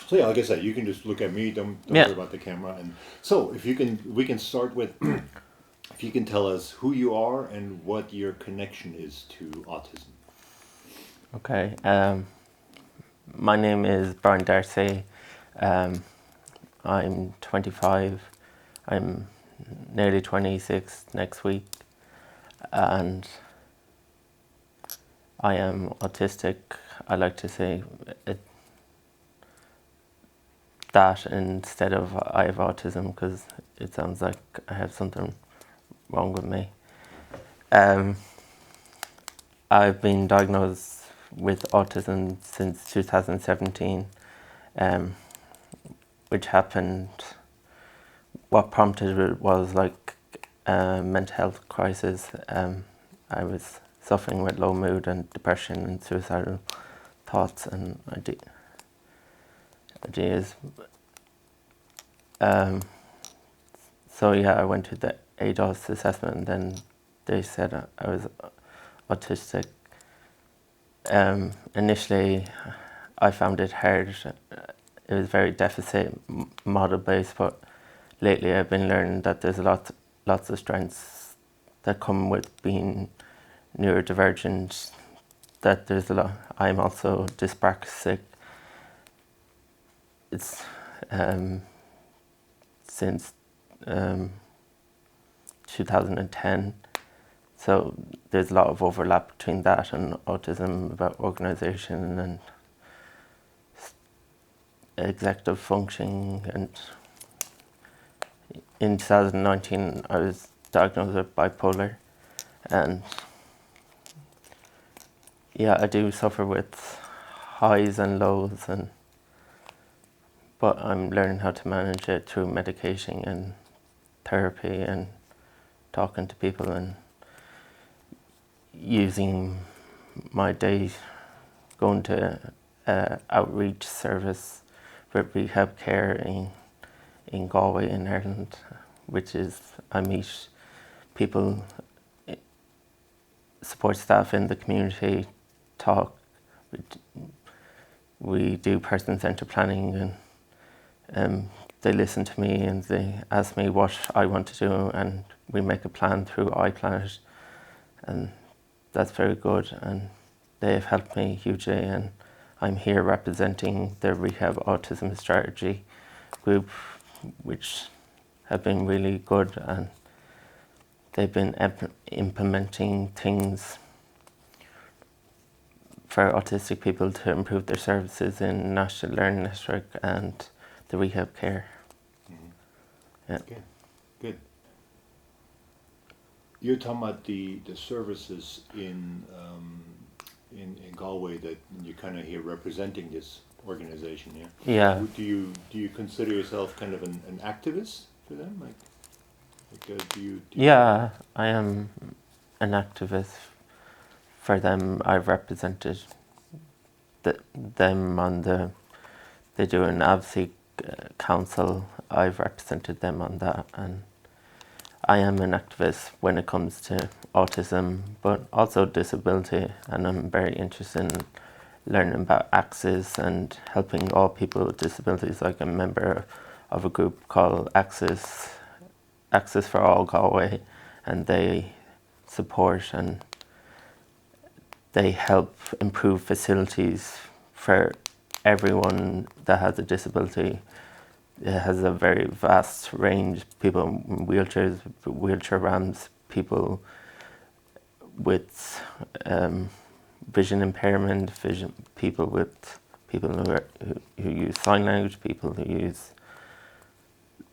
So yeah, like I said, you can just look at me. Don't Yeah. worry about the camera. And so if you can, we can start with if you can tell us who you are and what your connection is to autism. Okay. My name is DArcy. Um, I'm 25. I'm nearly 26 next week, and I am autistic. I like to say it, that instead of I have autism, because it sounds like I have something wrong with me. Um, I've been diagnosed with autism since 2017, um, which happened. What prompted it was like a mental health crisis. I was suffering with low mood and depression and suicidal thoughts and ideas. So yeah, I went to the ADOS assessment, and then they said I was autistic. Initially, I found it hard. It was very deficit model based, but lately I've been learning that there's lots of strengths that come with being neurodivergent. That there's a lot. I'm also dyspraxic. It's since um, 2010. So there's a lot of overlap between that and autism, about organisation and executive functioning. And in 2019, I was diagnosed with bipolar, and yeah, I do suffer with highs and lows, but I'm learning how to manage it through medication and therapy and talking to people and using my days going to outreach service for rehab care in Galway in Ireland, which is I meet people, support staff in the community, talk. We do person-centred planning, and they listen to me and they ask me what I want to do, and we make a plan through iPlanet, and that's very good, and they have helped me hugely. And I'm here representing the Rehab Autism Strategy group, which have been really good, and they've been implementing things for autistic people to improve their services in National Learning Network and the rehab care. Mm-hmm. Yeah. Okay, good. You're talking about the services in Galway that you kind of here representing this organization. Yeah. Yeah. Do you consider yourself kind of an activist for them? Do you? Yeah, I am an activist for them. I've represented them on they do an advocacy council. I've represented them on that, and I am an activist when it comes to autism, but also disability, and I'm very interested in learning about access and helping all people with disabilities. Like, I'm a member of a group called Access for All Galway, and they support and they help improve facilities for everyone that has a disability. It has a very vast range: people in wheelchairs, wheelchair ramps, people with vision impairment, people who use sign language, people who use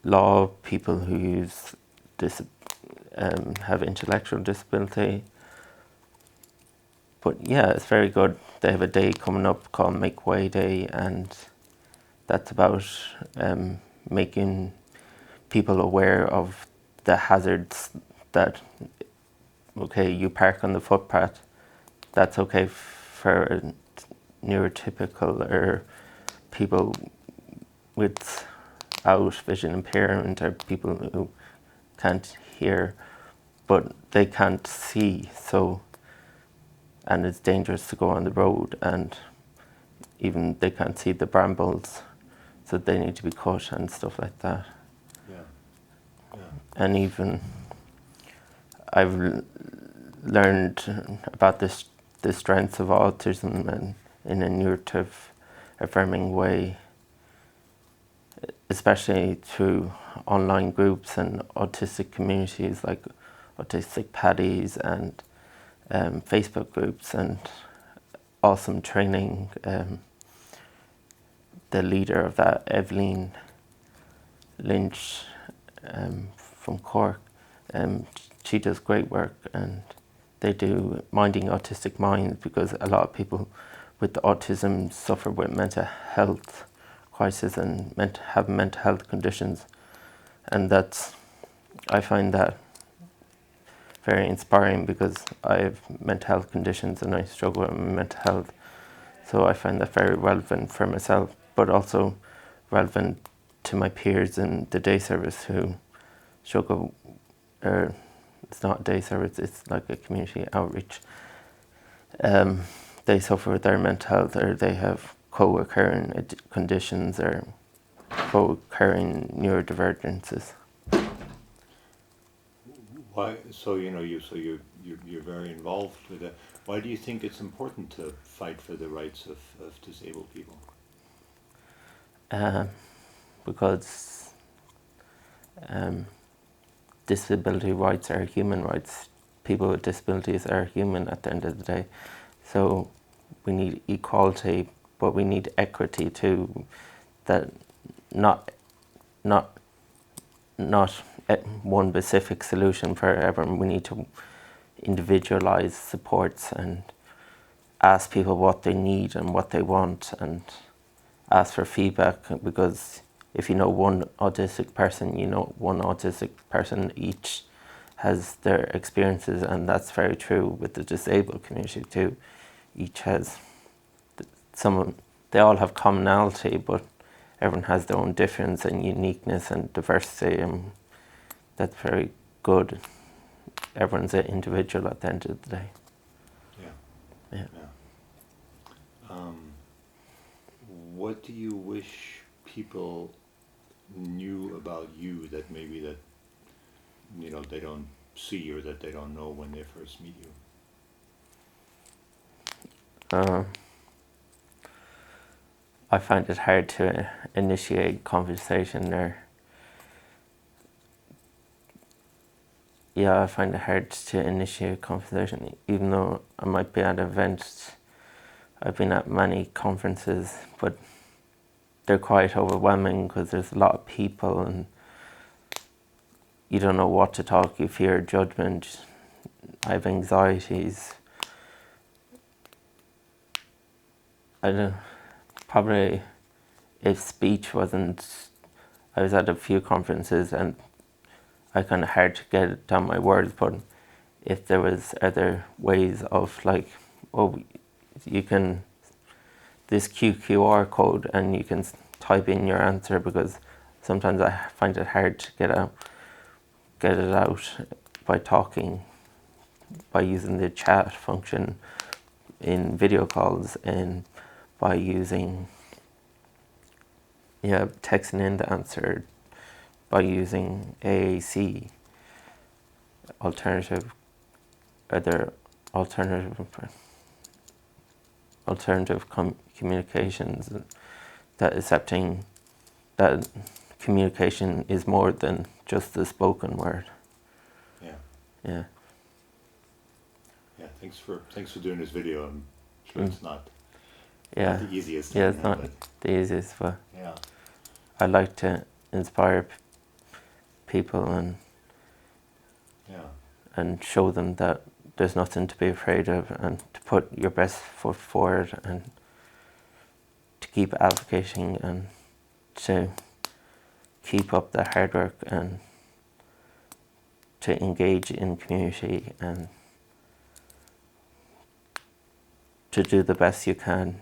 law, people who have intellectual disability. But yeah, it's very good. They have a day coming up called Make Way Day, and that's about making people aware of the hazards that, okay, you park on the footpath, that's okay for neurotypical or people without vision impairment, or people who can't hear but they can't see, so, and it's dangerous to go on the road, and even they can't see the brambles, so they need to be cut and stuff like that. Yeah. Yeah. And even I've learned about the strengths of autism and in a narrative affirming way, especially through online groups and autistic communities like autistic paddies and Facebook groups and awesome training. The leader of that, Evelyn Lynch from Cork, she does great work, and they do Minding Autistic Minds, because a lot of people with autism suffer with mental health crisis and have mental health conditions, and I find that very inspiring, because I have mental health conditions and I struggle with mental health, so I find that very relevant for myself, but also relevant to my peers in the day service who struggle. It's not a day service, it's like a community outreach. They suffer with their mental health, or they have co-occurring conditions or co-occurring neurodivergences. Why? So you're very involved with that. Why do you think it's important to fight for the rights of disabled people? Because disability rights are human rights. People with disabilities are human at the end of the day. So we need equality, but we need equity too. That not one specific solution for everyone. We need to individualize supports and ask people what they need and what they want, and ask for feedback, because if you know one autistic person, you know one autistic person each has their experiences, and that's very true with the disabled community too. Each has they all have commonality, but everyone has their own difference and uniqueness and diversity, and that's very good. Everyone's an individual at the end of the day. Yeah. Yeah. What do you wish people knew about you that maybe that they don't see, or that they don't know when they first meet you? I find it hard to initiate conversation there. Yeah, I find it hard to initiate conversation, even though I might be at events. I've been at many conferences, but they're quite overwhelming because there's a lot of people and you don't know what to talk. You fear judgment. I have anxieties. I don't. Probably, if speech wasn't, I was at a few conferences and I kind of hard to get down my words. But if there was other ways of you can this QQR code and you can type in your answer, because sometimes I find it hard to get it out by talking, by using the chat function in video calls, and by using texting in the answer, by using AAC, alternative communications, that accepting that communication is more than just the spoken word. Yeah. Yeah. Yeah. Thanks for doing this video. I'm sure it's not Yeah. the easiest. Yeah, it's not the easiest, but yeah. I like to inspire people and show them that there's nothing to be afraid of, and to put your best foot forward, and to keep advocating, and to keep up the hard work, and to engage in community, and to do the best you can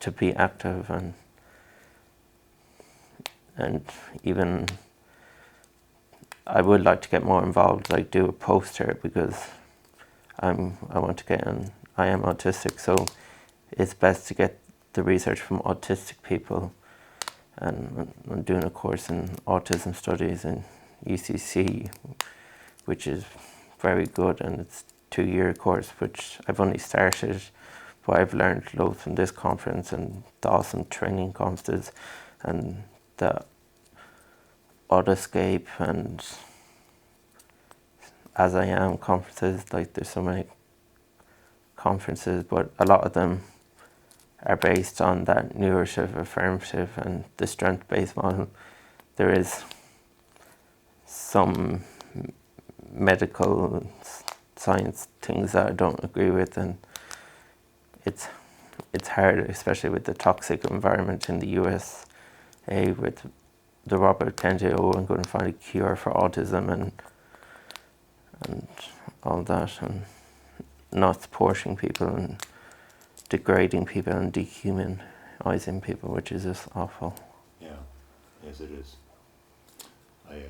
to be active, and even I would like to get more involved, like do a poster, because I want to get in. I am autistic, so it's best to get the research from autistic people and I'm doing a course in autism studies in UCC, which is very good, and it's a 2-year course which I've only started, but I've learned loads from this conference and the awesome training conferences and the Autoscape and As I Am conferences. Like, there's so many conferences, but a lot of them are based on that neuroshift affirmative and the strength-based model. There is some medical science things that I don't agree with, and it's hard, especially with the toxic environment in the USA with the Robert Kennedy, I'm going to find a cure for autism and all that, and not supporting people and degrading people and dehumanizing people, which is just awful. Yeah, yes, it is. I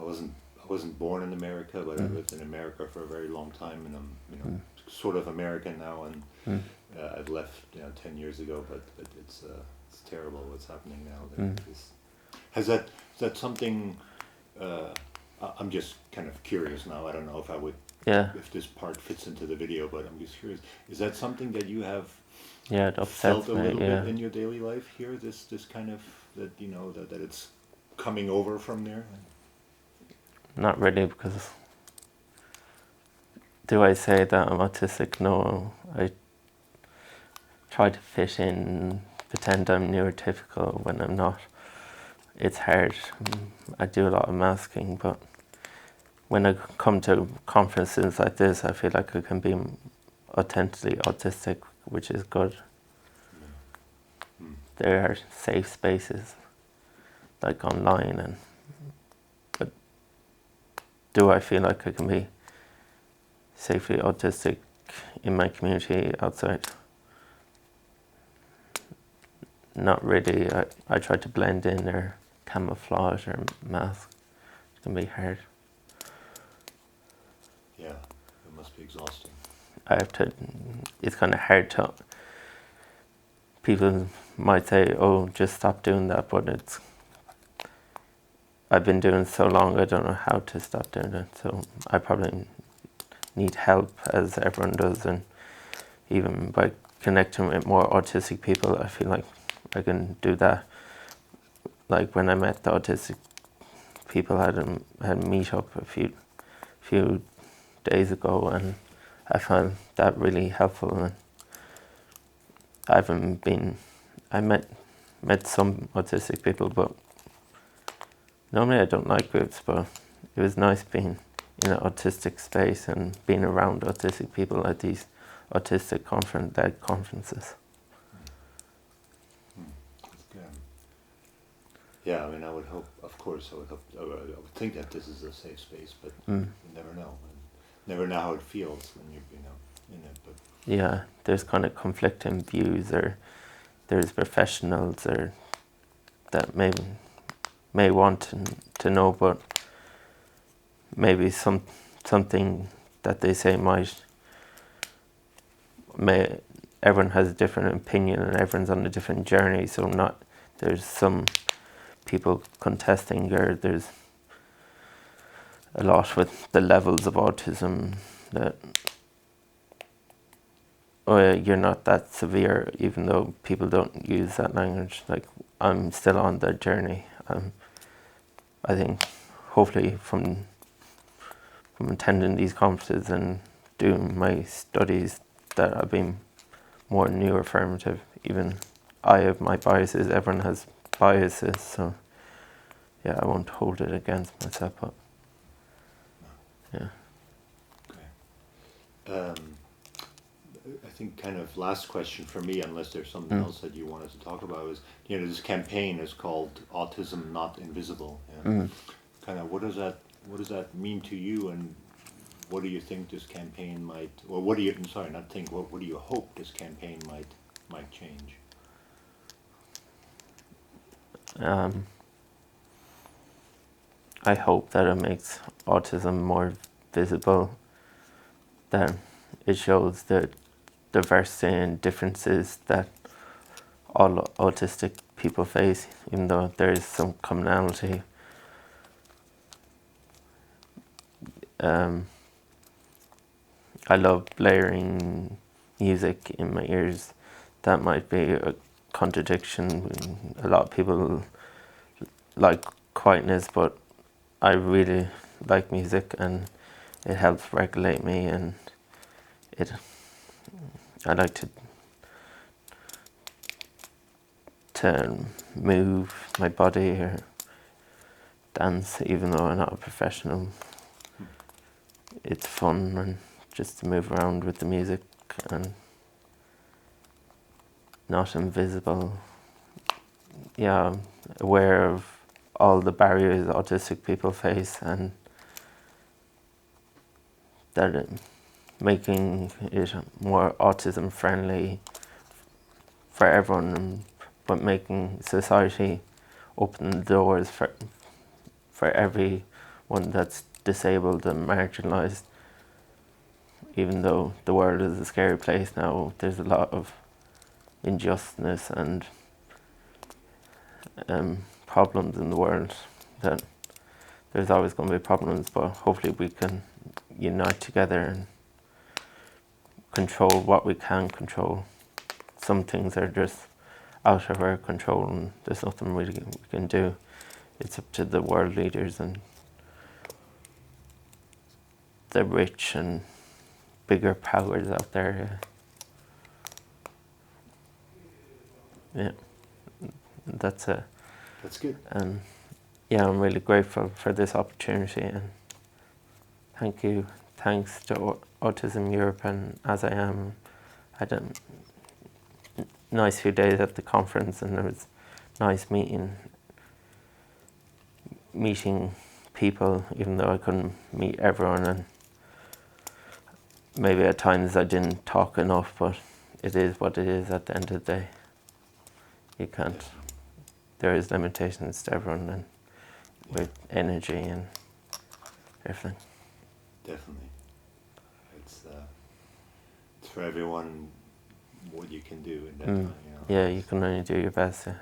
wasn't born in America, but I lived in America for a very long time, and I'm sort of American now, and I've left 10 years ago, but it's terrible what's happening now. Is that something? I'm just kind of curious now. I don't know if this part fits into the video, but I'm just curious. Is that something that you have it felt a little me, bit in your daily life here? This kind of that it's coming over from there. Not really, because do I say that I'm autistic? No, I try to fit in, pretend I'm neurotypical when I'm not. It's hard. I do a lot of masking, but when I come to conferences like this, I feel like I can be authentically autistic, which is good. There are safe spaces, like online, but do I feel like I can be safely autistic in my community outside? Not really. I try to blend in or camouflage or mask. It can be hard. Yeah, it must be exhausting. It's kind of hard to, people might say, oh, just stop doing that, but I've been doing it so long, I don't know how to stop doing it. So I probably need help, as everyone does, and even by connecting with more autistic people, I feel like I can do that. Like when I met the autistic people, I had a meetup a few days ago, and I found that really helpful. And I met some autistic people, but normally I don't like groups, but it was nice being in an autistic space and being around autistic people at these autistic conferences. Yeah, I mean, I would hope, of course, I would think that this is a safe space, but you never know. Never know how it feels when you're, in it. But yeah, there's kind of conflicting views, or there's professionals or that may want to know, but maybe something that they say everyone has a different opinion and everyone's on a different journey, so there's some people contesting, or there's a lot with the levels of autism that you're not that severe, even though people don't use that language. Like, I'm still on the journey. I think hopefully from attending these conferences and doing my studies that I've been more neuroaffirmative. Even I have my biases, everyone has biases, so yeah, I won't hold it against myself, but yeah. Okay. I think kind of last question for me, unless there's something else that you wanted to talk about, is this campaign is called Autism Not Invisible. Yeah? Kind of what does that mean to you, and what do you think this campaign might, or what do you hope this campaign might change? I hope that it makes autism more visible, that it shows the diversity and differences that all autistic people face, even though there is some commonality. I love layering music in my ears. That might be a contradiction. A lot of people like quietness, but I really like music, and it helps regulate me, and I like to move my body or dance, even though I'm not a professional. It's fun, and just to move around with the music and not invisible. Yeah, I'm aware of all the barriers autistic people face, and that making it more autism friendly for everyone, but making society open the doors for everyone that's disabled and marginalised. Even though the world is a scary place now, there's a lot of injustice and problems in the world. That there's always going to be problems, but hopefully we can unite together and control what we can control. Some things are just out of our control, and there's nothing really we can do. It's up to the world leaders and the rich and bigger powers out there. Yeah, that's it. That's good. And yeah, I'm really grateful for this opportunity, and thank you. Thanks to Autism Europe, and As I Am. I had a nice few days at the conference, and it was nice meeting people, even though I couldn't meet everyone, and maybe at times I didn't talk enough, but it is what it is at the end of the day. You can't, there is limitations to everyone, and with energy and everything. Definitely. It's for everyone what you can do in that time, you know. Yeah, you can only do your best. Yeah.